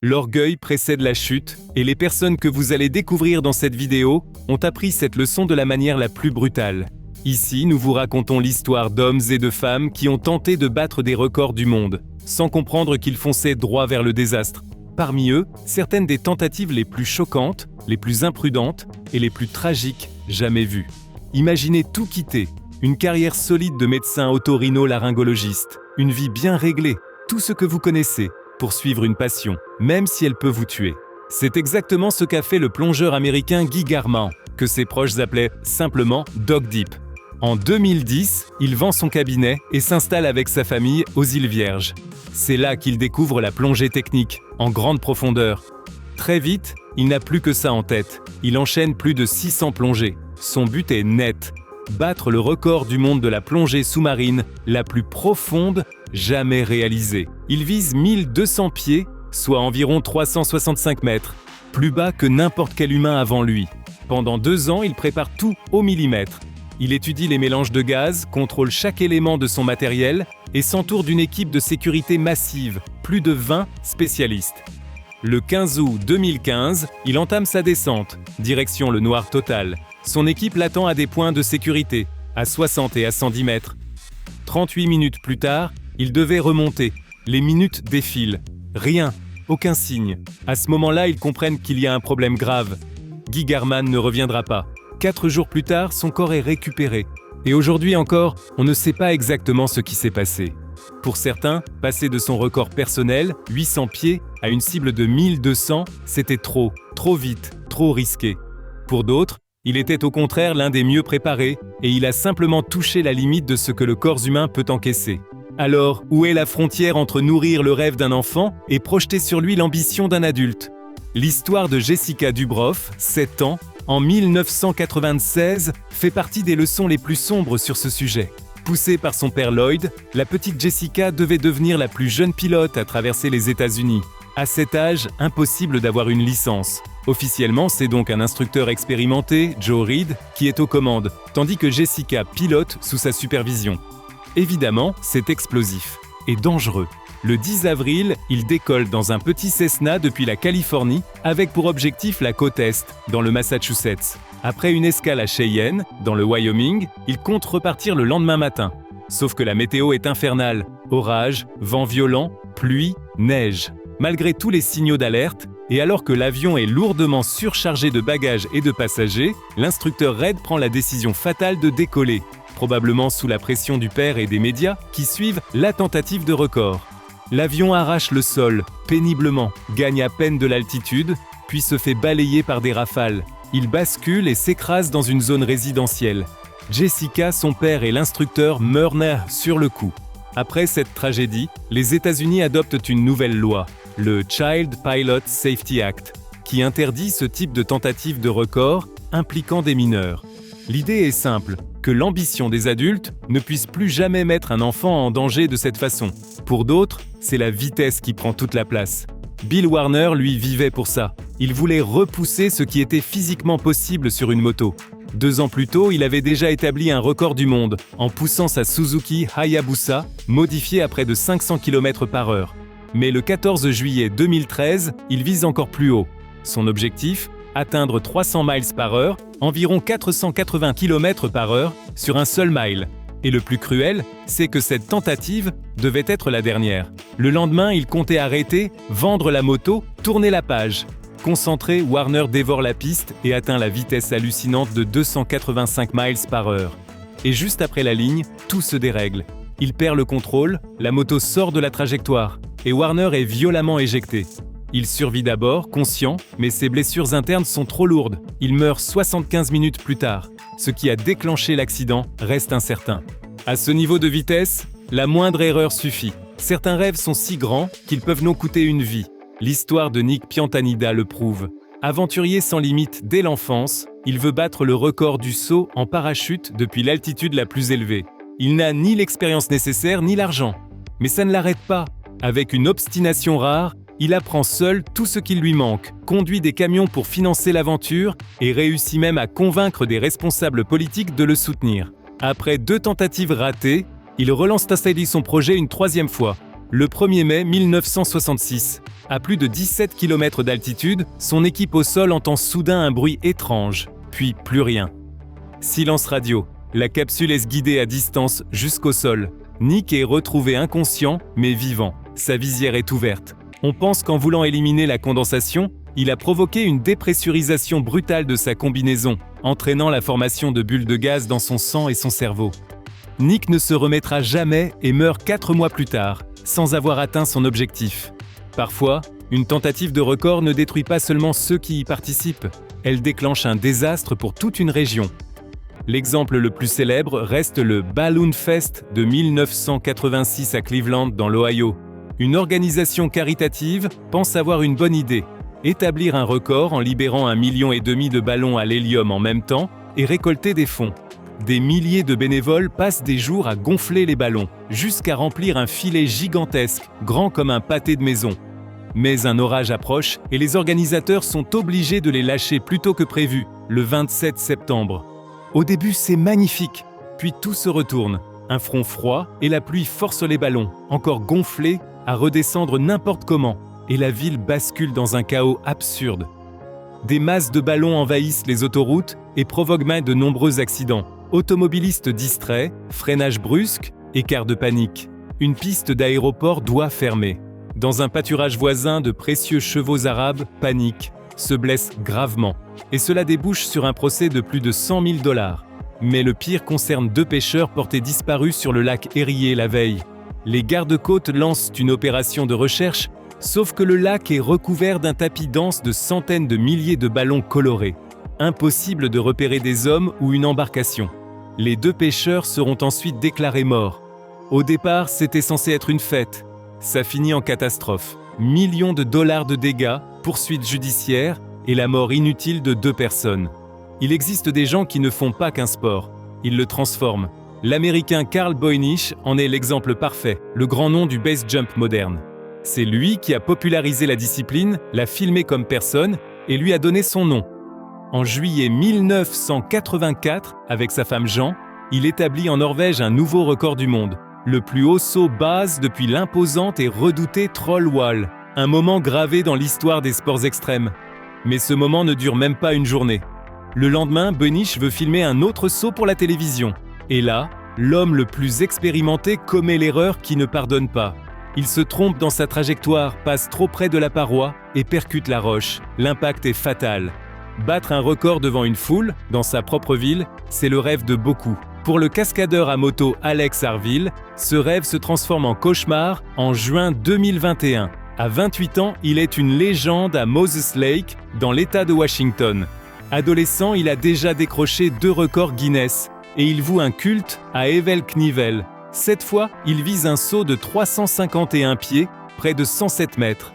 L'orgueil précède la chute, et les personnes que vous allez découvrir dans cette vidéo ont appris cette leçon de la manière la plus brutale. Ici, nous vous racontons l'histoire d'hommes et de femmes qui ont tenté de battre des records du monde, sans comprendre qu'ils fonçaient droit vers le désastre. Parmi eux, certaines des tentatives les plus choquantes, les plus imprudentes et les plus tragiques jamais vues. Imaginez tout quitter, une carrière solide de médecin otorino-laryngologiste, une vie bien réglée, tout ce que vous connaissez, pour suivre une passion, même si elle peut vous tuer. C'est exactement ce qu'a fait le plongeur américain Guy Garman, que ses proches appelaient simplement Doc Deep. En 2010, il vend son cabinet et s'installe avec sa famille aux îles Vierges. C'est là qu'il découvre la plongée technique, en grande profondeur. Très vite, il n'a plus que ça en tête. Il enchaîne plus de 600 plongées. Son but est net, battre le record du monde de la plongée sous-marine la plus profonde jamais réalisée. Il vise 1200 pieds, soit environ 365 mètres, plus bas que n'importe quel humain avant lui. Pendant 2 ans, il prépare tout au millimètre. Il étudie les mélanges de gaz, contrôle chaque élément de son matériel et s'entoure d'une équipe de sécurité massive, plus de 20 spécialistes. Le 15 août 2015, il entame sa descente, direction le noir total. Son équipe l'attend à des points de sécurité, à 60 et à 110 mètres. 38 minutes plus tard, il devait remonter. Les minutes défilent. Rien, aucun signe. À ce moment-là, ils comprennent qu'il y a un problème grave. Guy Garman ne reviendra pas. 4 jours plus tard, son corps est récupéré. Et aujourd'hui encore, on ne sait pas exactement ce qui s'est passé. Pour certains, passer de son record personnel, 800 pieds, à une cible de 1200, c'était trop vite, trop risqué. Pour d'autres, il était au contraire l'un des mieux préparés, et il a simplement touché la limite de ce que le corps humain peut encaisser. Alors, où est la frontière entre nourrir le rêve d'un enfant et projeter sur lui l'ambition d'un adulte ? L'histoire de Jessica Dubroff, 7 ans, en 1996, fait partie des leçons les plus sombres sur ce sujet. Poussée par son père Lloyd, la petite Jessica devait devenir la plus jeune pilote à traverser les États-Unis. À cet âge, impossible d'avoir une licence. Officiellement, c'est donc un instructeur expérimenté, Joe Reed, qui est aux commandes, tandis que Jessica pilote sous sa supervision. Évidemment, c'est explosif et dangereux. Le 10 avril, il décolle dans un petit Cessna depuis la Californie, avec pour objectif la côte Est, dans le Massachusetts. Après une escale à Cheyenne, dans le Wyoming, il compte repartir le lendemain matin. Sauf que la météo est infernale. Orage, vent violent, pluie, neige. Malgré tous les signaux d'alerte, et alors que l'avion est lourdement surchargé de bagages et de passagers, l'instructeur Reed prend la décision fatale de décoller, probablement sous la pression du père et des médias qui suivent la tentative de record. L'avion arrache le sol, péniblement, gagne à peine de l'altitude, puis se fait balayer par des rafales. Il bascule et s'écrase dans une zone résidentielle. Jessica, son père et l'instructeur meurent sur le coup. Après cette tragédie, les États-Unis adoptent une nouvelle loi, le Child Pilot Safety Act, qui interdit ce type de tentative de record impliquant des mineurs. L'idée est simple, que l'ambition des adultes ne puisse plus jamais mettre un enfant en danger de cette façon. Pour d'autres, c'est la vitesse qui prend toute la place. Bill Warner, lui, vivait pour ça. Il voulait repousser ce qui était physiquement possible sur une moto. 2 ans plus tôt, il avait déjà établi un record du monde en poussant sa Suzuki Hayabusa, modifiée à près de 500 km/h. Mais le 14 juillet 2013, il vise encore plus haut. Son objectif ? Atteindre 300 miles par heure, environ 480 km/h sur un seul mile. Et le plus cruel, c'est que cette tentative devait être la dernière. Le lendemain, il comptait arrêter, vendre la moto, tourner la page. Concentré, Warner dévore la piste et atteint la vitesse hallucinante de 285 miles par heure. Et juste après la ligne, tout se dérègle. Il perd le contrôle, la moto sort de la trajectoire et Warner est violemment éjecté. Il survit d'abord, conscient, mais ses blessures internes sont trop lourdes. Il meurt 75 minutes plus tard. Ce qui a déclenché l'accident reste incertain. À ce niveau de vitesse, la moindre erreur suffit. Certains rêves sont si grands qu'ils peuvent nous coûter une vie. L'histoire de Nick Piantanida le prouve. Aventurier sans limite dès l'enfance, il veut battre le record du saut en parachute depuis l'altitude la plus élevée. Il n'a ni l'expérience nécessaire ni l'argent. Mais ça ne l'arrête pas. Avec une obstination rare, il apprend seul tout ce qu'il lui manque, conduit des camions pour financer l'aventure et réussit même à convaincre des responsables politiques de le soutenir. Après 2 tentatives ratées, il relance son projet une 3e fois, le 1er mai 1966. À plus de 17 km d'altitude, son équipe au sol entend soudain un bruit étrange, puis plus rien. Silence radio. La capsule est guidée à distance jusqu'au sol. Nick est retrouvé inconscient, mais vivant. Sa visière est ouverte. On pense qu'en voulant éliminer la condensation, il a provoqué une dépressurisation brutale de sa combinaison, entraînant la formation de bulles de gaz dans son sang et son cerveau. Nick ne se remettra jamais et meurt 4 mois plus tard, sans avoir atteint son objectif. Parfois, une tentative de record ne détruit pas seulement ceux qui y participent, elle déclenche un désastre pour toute une région. L'exemple le plus célèbre reste le Balloon Fest de 1986 à Cleveland, dans l'Ohio. Une organisation caritative pense avoir une bonne idée: établir un record en libérant 1,5 million de ballons à l'hélium en même temps et récolter des fonds. Des milliers de bénévoles passent des jours à gonfler les ballons, jusqu'à remplir un filet gigantesque, grand comme un pâté de maison. Mais un orage approche et les organisateurs sont obligés de les lâcher plus tôt que prévu, le 27 septembre. Au début, c'est magnifique, puis tout se retourne. Un front froid et la pluie forcent les ballons, encore gonflés, à redescendre n'importe comment, et la ville bascule dans un chaos absurde. Des masses de ballons envahissent les autoroutes et provoquent même de nombreux accidents. Automobilistes distraits, freinage brusque, écart de panique. Une piste d'aéroport doit fermer. Dans un pâturage voisin, de précieux chevaux arabes paniquent, se blessent gravement. Et cela débouche sur un procès de plus de 100 000 $. Mais le pire concerne 2 pêcheurs portés disparus sur le lac Erie la veille. Les gardes-côtes lancent une opération de recherche, sauf que le lac est recouvert d'un tapis dense de centaines de milliers de ballons colorés. Impossible de repérer des hommes ou une embarcation. Les 2 pêcheurs seront ensuite déclarés morts. Au départ, c'était censé être une fête. Ça finit en catastrophe. Millions de dollars de dégâts, poursuites judiciaires et la mort inutile de 2 personnes. Il existe des gens qui ne font pas qu'un sport, ils le transforment. L'Américain Carl Boynich en est l'exemple parfait, le grand nom du base jump moderne. C'est lui qui a popularisé la discipline, l'a filmé comme personne et lui a donné son nom. En juillet 1984, avec sa femme Jean, il établit en Norvège un nouveau record du monde. Le plus haut saut base depuis l'imposante et redoutée Troll Wall. Un moment gravé dans l'histoire des sports extrêmes. Mais ce moment ne dure même pas une journée. Le lendemain, Boynich veut filmer un autre saut pour la télévision. Et là, l'homme le plus expérimenté commet l'erreur qui ne pardonne pas. Il se trompe dans sa trajectoire, passe trop près de la paroi et percute la roche. L'impact est fatal. Battre un record devant une foule, dans sa propre ville, c'est le rêve de beaucoup. Pour le cascadeur à moto Alex Harville, ce rêve se transforme en cauchemar en juin 2021. À 28 ans, il est une légende à Moses Lake, dans l'État de Washington. Adolescent, il a déjà décroché 2 records Guinness et il voue un culte à Evel Knievel. Cette fois, il vise un saut de 351 pieds, près de 107 mètres.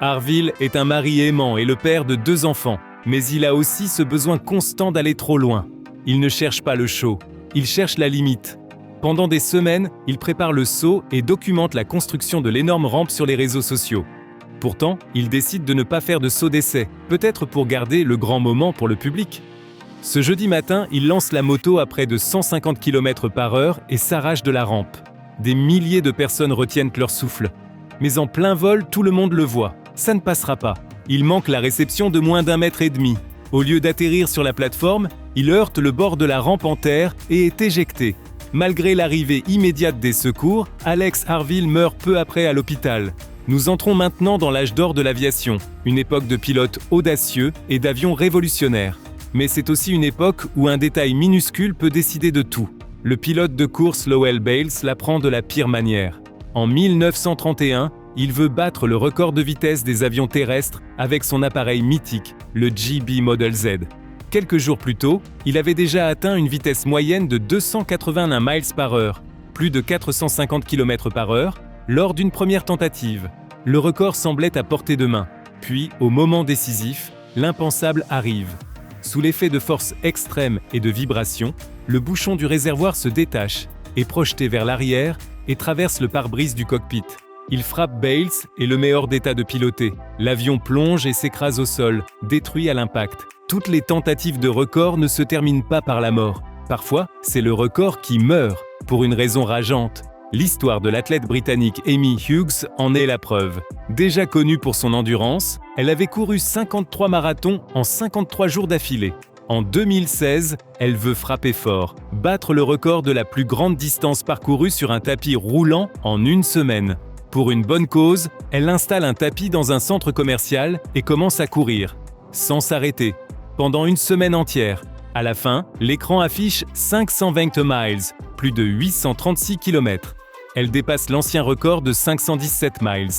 Harville est un mari aimant et le père de 2 enfants, mais il a aussi ce besoin constant d'aller trop loin. Il ne cherche pas le show, il cherche la limite. Pendant des semaines, il prépare le saut et documente la construction de l'énorme rampe sur les réseaux sociaux. Pourtant, il décide de ne pas faire de saut d'essai, peut-être pour garder le grand moment pour le public. Ce jeudi matin, il lance la moto à près de 150 km/h et s'arrache de la rampe. Des milliers de personnes retiennent leur souffle. Mais en plein vol, tout le monde le voit. Ça ne passera pas. Il manque la réception de moins d'1,5 mètre. Au lieu d'atterrir sur la plateforme, il heurte le bord de la rampe en terre et est éjecté. Malgré l'arrivée immédiate des secours, Alex Harville meurt peu après à l'hôpital. Nous entrons maintenant dans l'âge d'or de l'aviation, une époque de pilotes audacieux et d'avions révolutionnaires. Mais c'est aussi une époque où un détail minuscule peut décider de tout. Le pilote de course Lowell Bales l'apprend de la pire manière. En 1931, il veut battre le record de vitesse des avions terrestres avec son appareil mythique, le GB Model Z. Quelques jours plus tôt, il avait déjà atteint une vitesse moyenne de 281 miles par heure, plus de 450 km/h, lors d'une première tentative. Le record semblait à portée de main. Puis, au moment décisif, l'impensable arrive. Sous l'effet de forces extrêmes et de vibrations, le bouchon du réservoir se détache, est projeté vers l'arrière et traverse le pare-brise du cockpit. Il frappe Bales et le met hors d'état de piloter. L'avion plonge et s'écrase au sol, détruit à l'impact. Toutes les tentatives de record ne se terminent pas par la mort. Parfois, c'est le record qui meurt, pour une raison rageante. L'histoire de l'athlète britannique Amy Hughes en est la preuve. Déjà connue pour son endurance, elle avait couru 53 marathons en 53 jours d'affilée. En 2016, elle veut frapper fort, battre le record de la plus grande distance parcourue sur un tapis roulant en une semaine. Pour une bonne cause, elle installe un tapis dans un centre commercial et commence à courir, sans s'arrêter, pendant une semaine entière. À la fin, l'écran affiche 520 miles, plus de 836 km. Elle dépasse l'ancien record de 517 miles.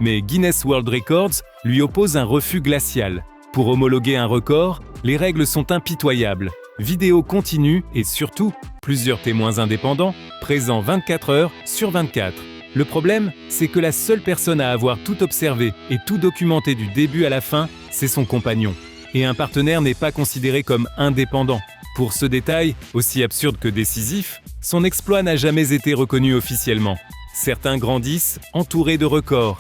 Mais Guinness World Records lui oppose un refus glacial. Pour homologuer un record, les règles sont impitoyables. Vidéo continue et surtout, plusieurs témoins indépendants, présents 24 heures sur 24. Le problème, c'est que la seule personne à avoir tout observé et tout documenté du début à la fin, c'est son compagnon. Et un partenaire n'est pas considéré comme indépendant. Pour ce détail, aussi absurde que décisif, son exploit n'a jamais été reconnu officiellement. Certains grandissent entourés de records.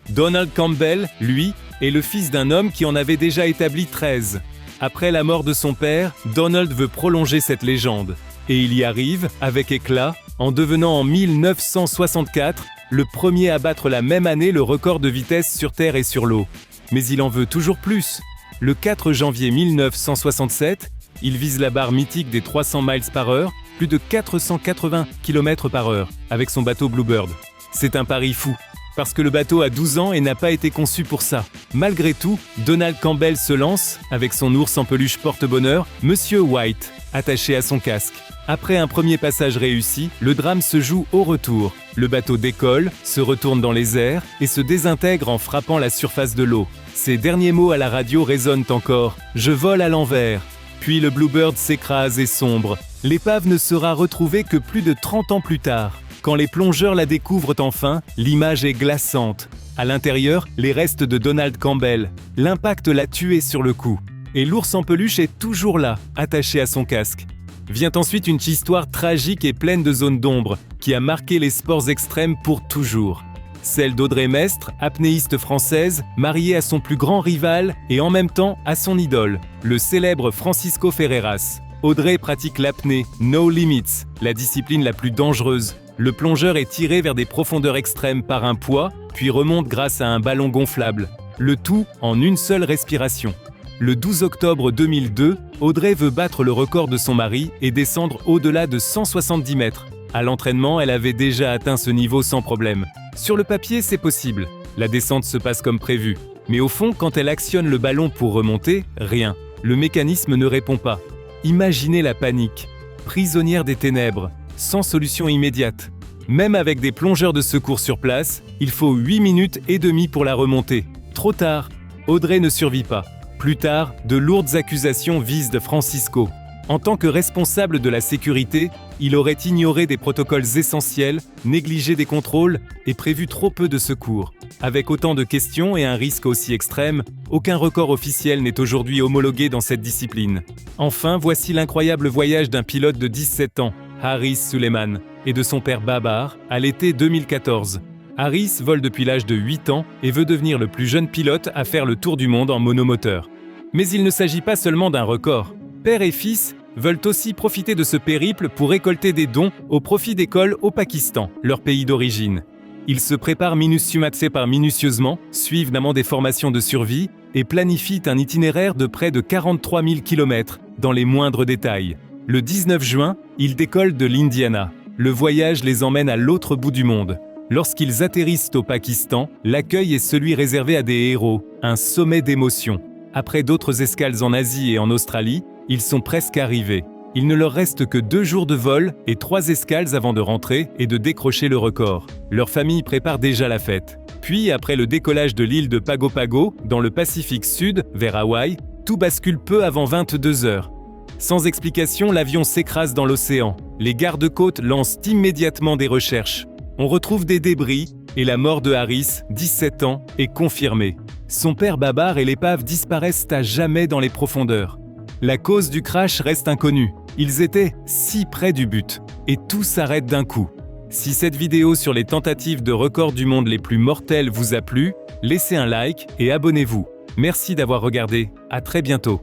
Donald Campbell, lui, est le fils d'un homme qui en avait déjà établi 13. Après la mort de son père, Donald veut prolonger cette légende. Et il y arrive, avec éclat, en devenant en 1964 le premier à battre la même année le record de vitesse sur terre et sur l'eau. Mais il en veut toujours plus. Le 4 janvier 1967, il vise la barre mythique des 300 miles par heure, plus de 480 km par heure, avec son bateau Bluebird. C'est un pari fou, parce que le bateau a 12 ans et n'a pas été conçu pour ça. Malgré tout, Donald Campbell se lance, avec son ours en peluche porte-bonheur, Monsieur White, attaché à son casque. Après un premier passage réussi, le drame se joue au retour. Le bateau décolle, se retourne dans les airs et se désintègre en frappant la surface de l'eau. Ses derniers mots à la radio résonnent encore « Je vole à l'envers ». Puis le Bluebird s'écrase et sombre. L'épave ne sera retrouvée que plus de 30 ans plus tard. Quand les plongeurs la découvrent enfin, l'image est glaçante. À l'intérieur, les restes de Donald Campbell. L'impact l'a tué sur le coup. Et l'ours en peluche est toujours là, attaché à son casque. Vient ensuite une histoire tragique et pleine de zones d'ombre, qui a marqué les sports extrêmes pour toujours. Celle d'Audrey Mestre, apnéiste française, mariée à son plus grand rival et en même temps à son idole, le célèbre Francisco Ferreras. Audrey pratique l'apnée, no limits, la discipline la plus dangereuse. Le plongeur est tiré vers des profondeurs extrêmes par un poids, puis remonte grâce à un ballon gonflable. Le tout en une seule respiration. Le 12 octobre 2002, Audrey veut battre le record de son mari et descendre au-delà de 170 mètres. À l'entraînement, elle avait déjà atteint ce niveau sans problème. Sur le papier, c'est possible. La descente se passe comme prévu. Mais au fond, quand elle actionne le ballon pour remonter, rien. Le mécanisme ne répond pas. Imaginez la panique. Prisonnière des ténèbres, sans solution immédiate. Même avec des plongeurs de secours sur place, il faut 8 minutes et demie pour la remonter. Trop tard. Audrey ne survit pas. Plus tard, de lourdes accusations visent de Francisco. En tant que responsable de la sécurité, il aurait ignoré des protocoles essentiels, négligé des contrôles et prévu trop peu de secours. Avec autant de questions et un risque aussi extrême, aucun record officiel n'est aujourd'hui homologué dans cette discipline. Enfin, voici l'incroyable voyage d'un pilote de 17 ans, Haris Suleiman, et de son père Babar, à l'été 2014. Haris vole depuis l'âge de 8 ans et veut devenir le plus jeune pilote à faire le tour du monde en monomoteur. Mais il ne s'agit pas seulement d'un record. Père et fils veulent aussi profiter de ce périple pour récolter des dons au profit d'écoles au Pakistan, leur pays d'origine. Ils se préparent minutieusement, suivent notamment des formations de survie et planifient un itinéraire de près de 43 000 km dans les moindres détails. Le 19 juin, ils décollent de l'Indiana. Le voyage les emmène à l'autre bout du monde. Lorsqu'ils atterrissent au Pakistan, l'accueil est celui réservé à des héros, un sommet d'émotions. Après d'autres escales en Asie et en Australie, ils sont presque arrivés. Il ne leur reste que 2 jours de vol et 3 escales avant de rentrer et de décrocher le record. Leur famille prépare déjà la fête. Puis, après le décollage de l'île de Pago Pago, dans le Pacifique Sud, vers Hawaï, tout bascule peu avant 22 heures. Sans explication, l'avion s'écrase dans l'océan. Les gardes-côtes lancent immédiatement des recherches. On retrouve des débris et la mort de Haris, 17 ans, est confirmée. Son père Babar et l'épave disparaissent à jamais dans les profondeurs. La cause du crash reste inconnue. Ils étaient si près du but. Et tout s'arrête d'un coup. Si cette vidéo sur les tentatives de record du monde les plus mortelles vous a plu, laissez un like et abonnez-vous. Merci d'avoir regardé. À très bientôt.